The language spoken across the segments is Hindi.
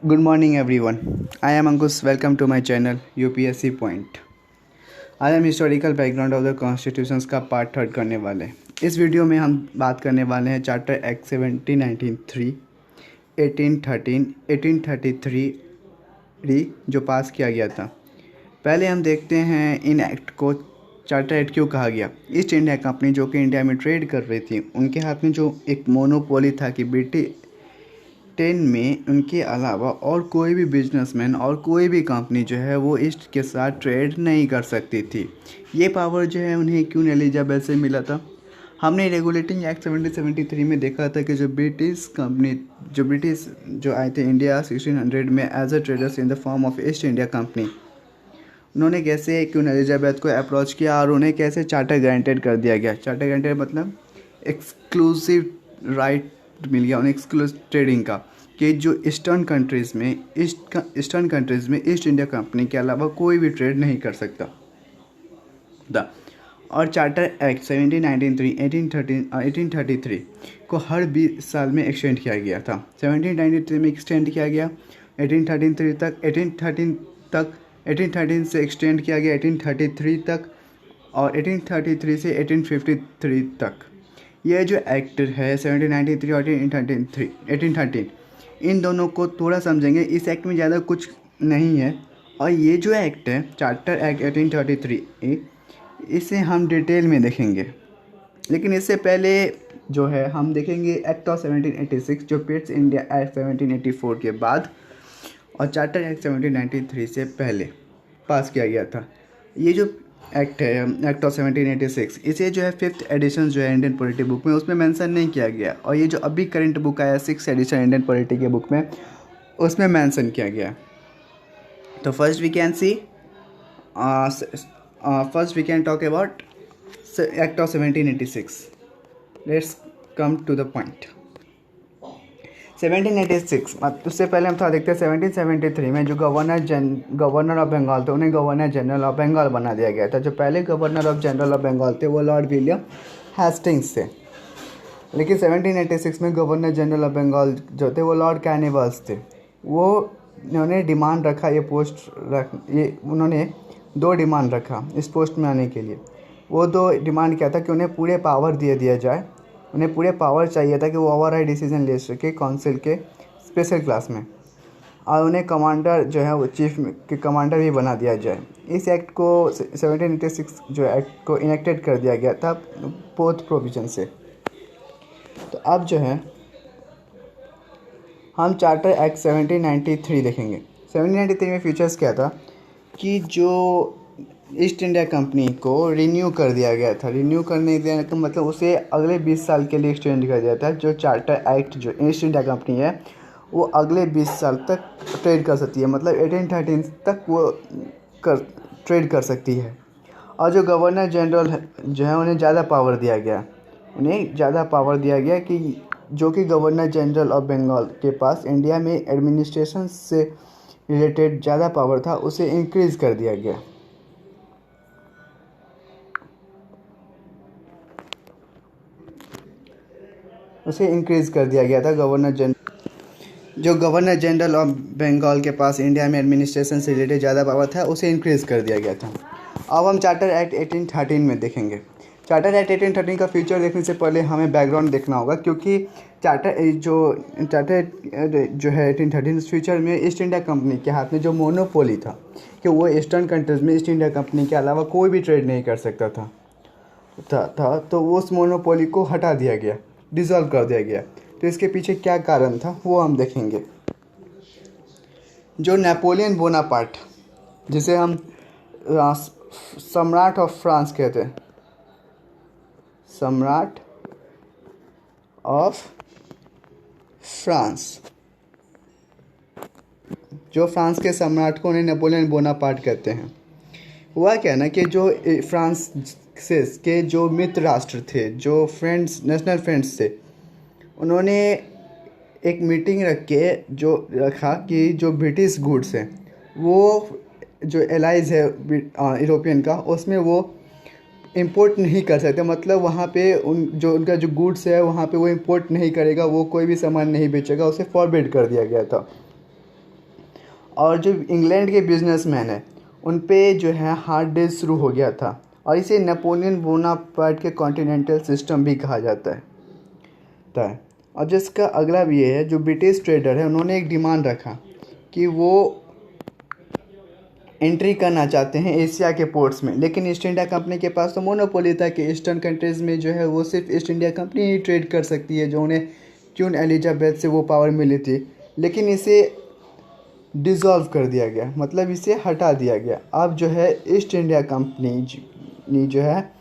Good morning everyone. I am Ankush. Welcome to my channel UPSC Point. आज हम historical background of the constitutions का पार्ट थर्ड करने वाले हैं। इस वीडियो में हम बात करने वाले हैं चार्टर एक्ट 1793, 1813, 1833 जो पास किया गया था। पहले हम देखते हैं इन एक्ट को चार्टर एक्ट क्यों कहा गया। ईस्ट इंडिया कंपनी जो कि इंडिया में ट्रेड कर रही थी, उनके हाथ में जो एक मोनोपोली था कि ब्रिटेन में उनके अलावा और कोई भी बिजनेसमैन और कोई भी कंपनी जो है वो ईस्ट के साथ ट्रेड नहीं कर सकती थी। ये पावर जो है उन्हें क्वीन एलिजाबेथ से मिला था। हमने रेगुलेटिंग एक्ट 1773 में देखा था कि जो ब्रिटिश जो आए थे इंडिया 1600 में as a traders in the form of East India Company, उन्होंने कैसे क्वीन एलिजाबेथ को अप्रोच किया और उन्हें कैसे चार्टर गारंटेड कर दिया गया। चार्टर गारंटेड मतलब एक्सक्लूसिव राइट मिल गया उन्हें एक्सक्लूसिव ट्रेडिंग का, कि जो ईस्ट कंट्रीज़ में ईस्ट इंडिया कंपनी के अलावा कोई भी ट्रेड नहीं कर सकता था। और चार्टर एक्ट 1793, 1833 को हर 20 साल में एक्सटेंड किया गया था। 1793 में एक्सटेंड किया गया 1813 तक, 1813 से एक्सटेंड किया गया 1833 तक, और 1833 से 1853 तक। ये जो एक्ट है 1793 और 1813 इन दोनों को थोड़ा समझेंगे। इस एक्ट में ज़्यादा कुछ नहीं है। और ये जो एक्ट है चार्टर एक्ट 1833, इसे हम डिटेल में देखेंगे, लेकिन इससे पहले जो है हम देखेंगे एक्ट ऑफ 1786 जो पिट्स इंडिया एक्ट 1784 के बाद और चार्टर एक्ट 1793 से पहले पास किया गया था। ये जो एक्ट है एक्ट ऑफ 1786, इसे जो है 5th एडिशन जो है इंडियन पॉलिटी बुक में उसमें मेंशन नहीं किया गया, और ये जो अभी करंट बुक आया 6th एडिशन इंडियन पॉलिटी के बुक में उसमें मेंशन किया गया। तो first we can talk about act of 1786। Let's come to the point. 1786 उससे पहले हम थोड़ा देखते हैं 1773 में जो गवर्नर ऑफ बंगाल थे उन्हें गवर्नर जनरल ऑफ बंगाल बना दिया गया था। जो पहले governor of general of Bengal थे वो लॉर्ड विलियम हेस्टिंग्स थे, लेकिन 1786 में गवर्नर जनरल ऑफ बंगाल जो थे वो लॉर्ड कैनिवल्स थे। उन्होंने डिमांड रखा उन्होंने 2 डिमांड रखा इस पोस्ट में आने के लिए। वो 2 डिमांड क्या था कि उन्हें पूरे पावर दिया जाए, उन्हें पूरे पावर चाहिए था कि वो ओवरराइड डिसीजन ले सके काउंसिल के स्पेशल क्लास में, और उन्हें कमांडर जो है वो चीफ के कमांडर भी बना दिया जाए। इस एक्ट को 1786 जो एक्ट को इनेक्टेड कर दिया गया था बोथ प्रोविजन से। तो अब जो है हम चार्टर एक्ट 1793 देखेंगे। 1793 में फीचर्स क्या था कि जो ईस्ट इंडिया कंपनी को रिन्यू कर दिया गया था। रिन्यू करने देने का मतलब उसे अगले 20 साल के लिए एक्सटेंड कर दिया था। जो चार्टर एक्ट जो ईस्ट इंडिया कंपनी है वो अगले 20 साल तक ट्रेड कर सकती है, मतलब 1813 तक वो ट्रेड कर सकती है। और जो गवर्नर जनरल जो है उन्हें ज़्यादा पावर दिया गया कि जो कि गवर्नर जनरल ऑफ बंगाल के पास इंडिया में एडमिनिस्ट्रेशन से रिलेटेड ज़्यादा पावर था, उसे इंक्रीज़ कर दिया गया। जो गवर्नर जनरल ऑफ बंगाल के पास इंडिया में एडमिनिस्ट्रेशन से रिलेटेड ज़्यादा पावर था उसे इंक्रीज़ कर दिया गया था। अब हम चार्टर एक्ट 1813 में देखेंगे। चार्टर एक्ट 1813 का फीचर देखने से पहले हमें बैकग्राउंड देखना होगा, क्योंकि चार्टर जो है 1813 इस फीचर में ईस्ट इंडिया कंपनी के हाथ में जो मोनोपोली था कि वो ईस्टर्न कंट्रीज़ में ईस्ट इंडिया कंपनी के अलावा कोई भी ट्रेड नहीं कर सकता था तो वो उस मोनोपोली को हटा दिया गया, डिसॉल्व कर दिया गया। तो इसके पीछे क्या कारण था वो हम देखेंगे। जो नेपोलियन बोनापार्ट, जिसे हम सम्राट ऑफ फ्रांस कहते हैं, सम्राट ऑफ फ्रांस, जो फ्रांस के सम्राट को उन्हें नेपोलियन बोनापार्ट कहते हैं। हुआ क्या ना कि जो फ्रांस के जो मित्र राष्ट्र थे, जो नेशनल फ्रेंड्स थे, उन्होंने एक मीटिंग रखा कि जो ब्रिटिश गुड्स हैं वो जो एलाइज है यूरोपियन का, उसमें वो इंपोर्ट नहीं कर सकते। मतलब वहाँ पे उनका जो गुड्स है वहाँ पे वो इंपोर्ट नहीं करेगा, वो कोई भी सामान नहीं बेचेगा, उसे फॉरबिड कर दिया गया था। और जो इंग्लैंड के बिजनेसमैन हैं उन पे जो है हार्ड डेज शुरू हो गया था, और इसे नेपोलियन बोनापार्ट के कॉन्टिनेंटल सिस्टम भी कहा जाता है। और जिसका अगला भी ये है, जो ब्रिटिश ट्रेडर है उन्होंने एक डिमांड रखा कि वो एंट्री करना चाहते हैं एशिया के पोर्ट्स में, लेकिन ईस्ट इंडिया कंपनी के पास तो मोनोपोली था कि ईस्टर्न कंट्रीज़ में जो है वो सिर्फ ईस्ट इंडिया कंपनी ही ट्रेड कर सकती है, जो उन्हें क्वीन एलिजाबेथ से वो पावर मिली थी। लेकिन इसे डिज़ोल्व कर दिया गया, मतलब इसे हटा दिया गया। अब जो है ईस्ट इंडिया कंपनी जो है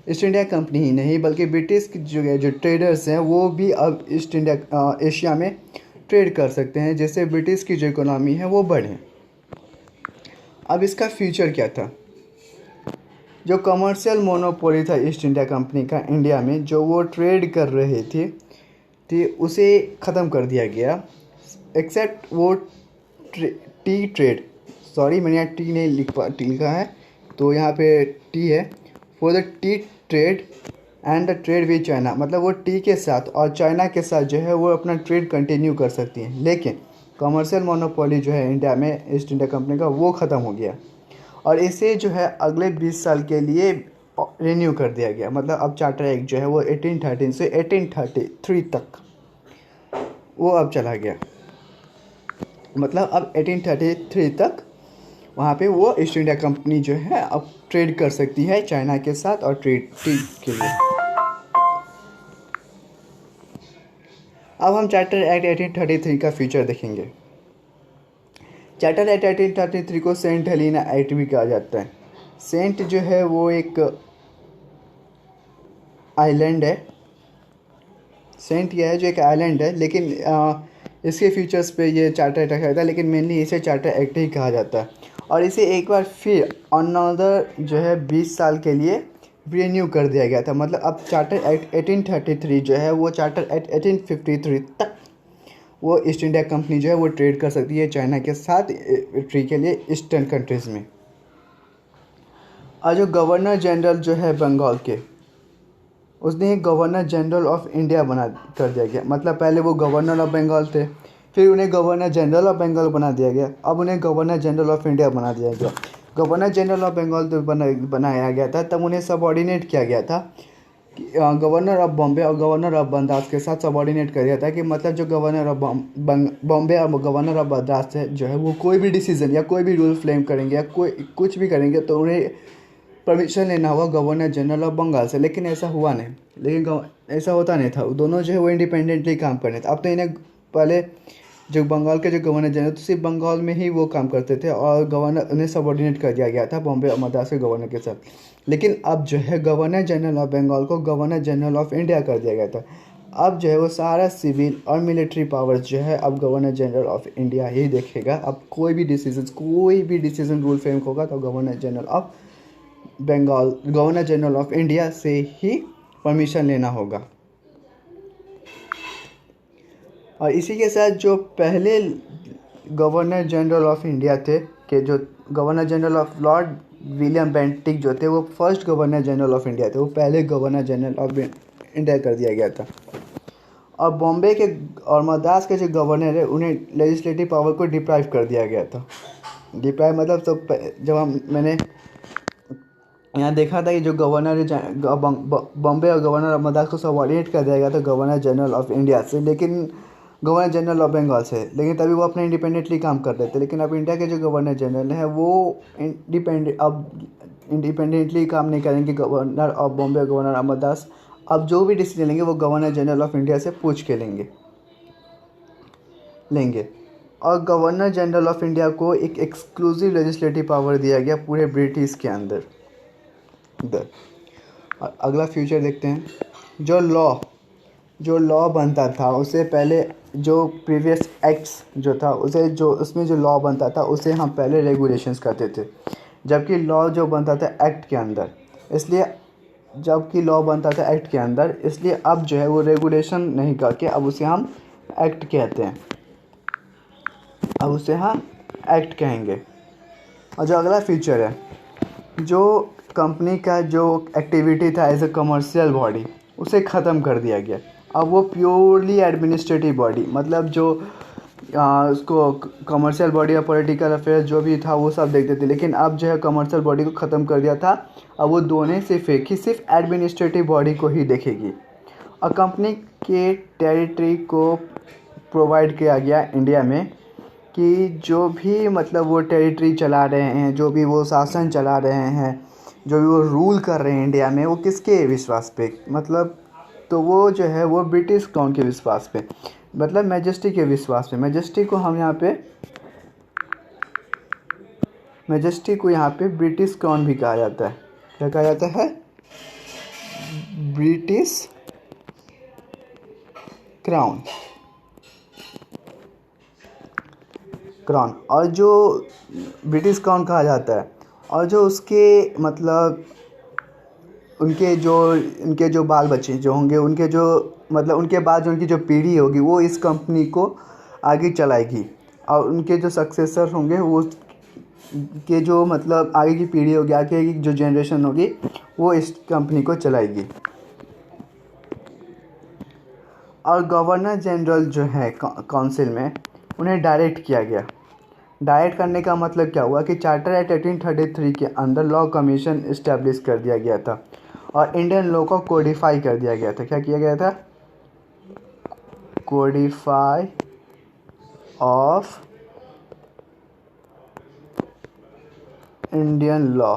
ईस्ट इंडिया कंपनी ही नहीं बल्कि ब्रिटिश जो ट्रेडर्स हैं वो भी अब एशिया में ट्रेड कर सकते हैं, जिससे ब्रिटिश की जो इकोनॉमी है वो बढ़े। अब इसका फ्यूचर क्या था? जो कमर्शियल मोनोपोली था ईस्ट इंडिया कंपनी का इंडिया में, जो वो ट्रेड कर रहे थे उसे ख़त्म कर दिया गया, एक्सेप्ट वो टी ट्रेड। सॉरी, मैंने यहाँ टी नहीं लिखा है, तो यहाँ पे टी है। For the T trade and the trade with China, मतलब वो टी के साथ और चाइना के साथ जो है वो अपना ट्रेड कंटिन्यू कर सकती हैं। लेकिन कमर्शियल मोनोपोली जो है इंडिया में ईस्ट इंडिया कंपनी का, वो ख़त्म हो गया और इसे जो है अगले 20 साल के लिए रिन्यू कर दिया गया। मतलब अब चार्टर एक्ट जो है वो 1813 से 1833 तक वो अब चला गया। मतलब अब 1833 तक वहाँ पे वो ईस्ट इंडिया कंपनी जो है अब ट्रेड कर सकती है चाइना के साथ और ट्रेड टी के लिए। अब हम चार्टर एक्ट 1833 का फीचर देखेंगे। चार्टर एक्ट 1833 को सेंट हेलेना एक्ट भी कहा जाता है। सेंट जो है वो एक आइलैंड है। सेंट यह है जो एक आइलैंड है, लेकिन इसके फीचर्स पे ये चार्टर एक्ट कहा जाता है, लेकिन मेनली इसे चार्टर एक्ट ही कहा जाता है। और इसे एक बार फिर अनदर जो है 20 साल के लिए रिन्यू कर दिया गया था। मतलब अब चार्टर एक्ट 1833 जो है वो चार्टर एक्ट 1853 तक वो ईस्ट इंडिया कंपनी जो है वो ट्रेड कर सकती है चाइना के साथ ट्री के लिए ईस्टर्न कंट्रीज़ में। और जो गवर्नर जनरल जो है बंगाल के, उसने एक गवर्नर जनरल ऑफ इंडिया बना कर दिया गया। मतलब पहले वो गवर्नर ऑफ बंगाल थे, फिर उन्हें गवर्नर जनरल ऑफ बंगाल बना दिया गया, अब उन्हें गवर्नर जनरल ऑफ इंडिया बना दिया गया। गवर्नर जनरल ऑफ बंगाल तो बनाया गया था, तब उन्हें सबऑर्डिनेट किया गया था गवर्नर ऑफ बॉम्बे और गवर्नर ऑफ मद्रास के साथ सबऑर्डिनेट कर दिया था कि मतलब जो गवर्नर ऑफ बॉम्बे और गवर्नर ऑफ मद्रास है जो है वो कोई भी डिसीजन या कोई भी रूल फ्रेम करेंगे या कोई कुछ भी करेंगे तो उन्हें परमिशन लेना होगा गवर्नर जनरल ऑफ बंगाल से। लेकिन ऐसा हुआ नहीं, ऐसा होता नहीं था। दोनों जो है वो इंडिपेंडेंटली काम करने थे। अब तो इन्हें पहले जो बंगाल के जो गवर्नर जनरल तो सिर्फ बंगाल में ही वो काम करते थे और गवर्नर उन्हें सबऑर्डिनेट कर दिया गया था बॉम्बे और मद्रास के गवर्नर के साथ। लेकिन अब जो है गवर्नर जनरल ऑफ बंगाल को गवर्नर जनरल ऑफ इंडिया कर दिया गया था। अब जो है वो सारा सिविल और मिलिट्री पावर्स जो है अब गवर्नर जनरल ऑफ इंडिया ही देखेगा। अब कोई भी डिसीजन रूल फ्रेम होगा तो governor general of Bengal, governor general of India से ही परमिशन लेना होगा। और इसी के साथ जो पहले गवर्नर जनरल ऑफ इंडिया थे कि जो governor general of Lord William Bentinck जो थे वो first governor general of India थे, वो पहले गवर्नर जनरल ऑफ इंडिया कर दिया गया था। और बॉम्बे के और मद्रास के जो गवर्नर है उन्हें लेजिस्लेटिव पावर को डिप्राइव कर दिया गया था। डिप्राइव मतलब तो जब मैंने यहाँ देखा था कि जो गवर्नर बॉम्बे और गवर्नर ऑफ मद्रास को सबऑर्डिनेट कर दिया गया था गवर्नर जनरल ऑफ इंडिया से, लेकिन गवर्नर जनरल ऑफ बंगाल से, लेकिन तभी वो अपना इंडिपेंडेंटली काम कर रहे थे। लेकिन अब इंडिया के जो गवर्नर जनरल हैं वो इंडिपेंडेंटली काम नहीं करेंगे। गवर्नर ऑफ बॉम्बे और गवर्नर ऑफ मद्रास अब जो भी डिसीजन लेंगे वो गवर्नर जनरल ऑफ इंडिया से पूछ के लेंगे। और गवर्नर जनरल ऑफ इंडिया को एक एक्सक्लूसिव लेजिस्लेटिव पावर दिया गया पूरे ब्रिटिश के अंदर। अगला फ्यूचर देखते हैं। जो लॉ बनता था उससे पहले जो प्रीवियस एक्ट्स जो था उसमें जो लॉ बनता था उसे हम पहले रेगुलेशंस करते थे, जबकि लॉ जो बनता था एक्ट के अंदर, इसलिए अब जो है वो रेगुलेशन नहीं करके अब उसे हम एक्ट कहते हैं। अब उसे हम एक्ट कहेंगे। और जो अगला फीचर है, जो कंपनी का जो एक्टिविटी था एज ए कमर्शियल बॉडी उसे ख़त्म कर दिया गया। अब वो प्योरली एडमिनिस्ट्रेटिव बॉडी, मतलब जो उसको कमर्शियल बॉडी या पॉलिटिकल अफेयर जो भी था वो सब देखते थे, लेकिन अब जो है कमर्शियल बॉडी को ख़त्म कर दिया था। अब वो दोनों सिर्फ एक ही सिर्फ एडमिनिस्ट्रेटिव बॉडी को ही देखेगी। और कंपनी के टेरिटरी को प्रोवाइड किया गया इंडिया में कि जो भी मतलब वो टेरिटरी चला रहे हैं, जो भी वो शासन चला रहे हैं, जो भी वो रूल कर रहे हैं इंडिया में, वो किसके विश्वास पे, मतलब तो वो जो है वो ब्रिटिश क्राउन के विश्वास पे, मतलब मैजेस्टी के विश्वास पे। मैजेस्टी को हम यहाँ पे ब्रिटिश क्राउन भी कहा जाता है। क्या कहा जाता है? British crown. और जो ब्रिटिश क्राउन कहा जाता है, और जो उसके मतलब उनके जो बाल बच्चे जो होंगे, उनके जो मतलब उनके बाद जो उनकी जो पीढ़ी होगी वो इस कंपनी को आगे चलाएगी। और उनके जो सक्सेसर होंगे वो के जो मतलब आगे की पीढ़ी होगी, आगे की जो जनरेशन होगी वो इस कंपनी को चलाएगी। और गवर्नर जनरल जो है काउंसिल में, उन्हें डायरेक्ट किया गया। डायरेक्ट करने का मतलब क्या हुआ कि चार्टर एक्ट 1833 के अंदर लॉ कमीशन इस्टेब्लिश कर दिया गया था और इंडियन लॉ को कोडिफाई कर दिया गया था। क्या किया गया था? Codify of Indian law,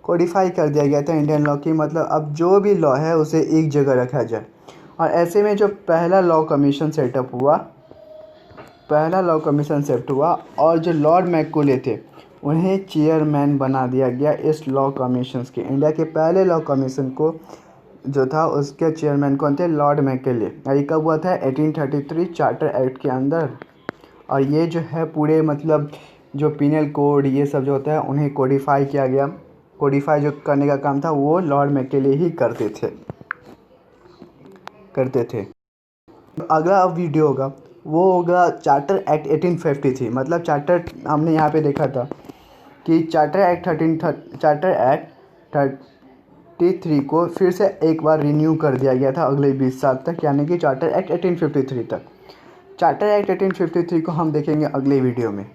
Codify कर दिया गया था इंडियन लॉ की, मतलब अब जो भी लॉ है उसे एक जगह रखा जाए। और ऐसे में जो पहला लॉ कमीशन सेटअप हुआ और जो लॉर्ड मैकॉले थे उन्हें चेयरमैन बना दिया गया इस लॉ कमीशन के। इंडिया के पहले लॉ कमीशन को जो था उसके चेयरमैन कौन थे? Lord Macaulay. और ये कब हुआ था? 1833 चार्टर एक्ट के अंदर। और ये जो है पूरे मतलब जो पीनल कोड ये सब जो होता है उन्हें कोडिफाई किया गया। कोडिफाई जो करने का काम था वो लॉर्ड मैकॉले ही करते थे। अगला वीडियो होगा वो होगा चार्टर एक्ट 1853। मतलब चार्टर हमने यहाँ पे देखा था कि चार्टर एक्ट 33 को फिर से एक बार रिन्यू कर दिया गया था अगले 20 साल तक, यानी कि चार्टर एक्ट 1853 तक। चार्टर एक्ट 1853 को हम देखेंगे अगले वीडियो में।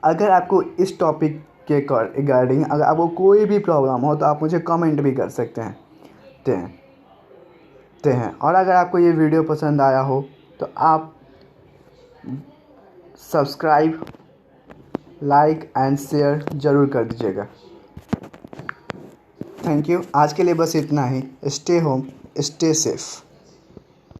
अगर आपको इस टॉपिक के रिगार्डिंग अगर आपको कोई भी प्रॉब्लम हो तो आप मुझे कमेंट भी कर सकते हैं। और अगर आपको ये वीडियो पसंद आया हो तो आप सब्सक्राइब, लाइक एंड शेयर ज़रूर कर दीजिएगा। Thank you. आज के लिए बस इतना ही। Stay home, stay safe.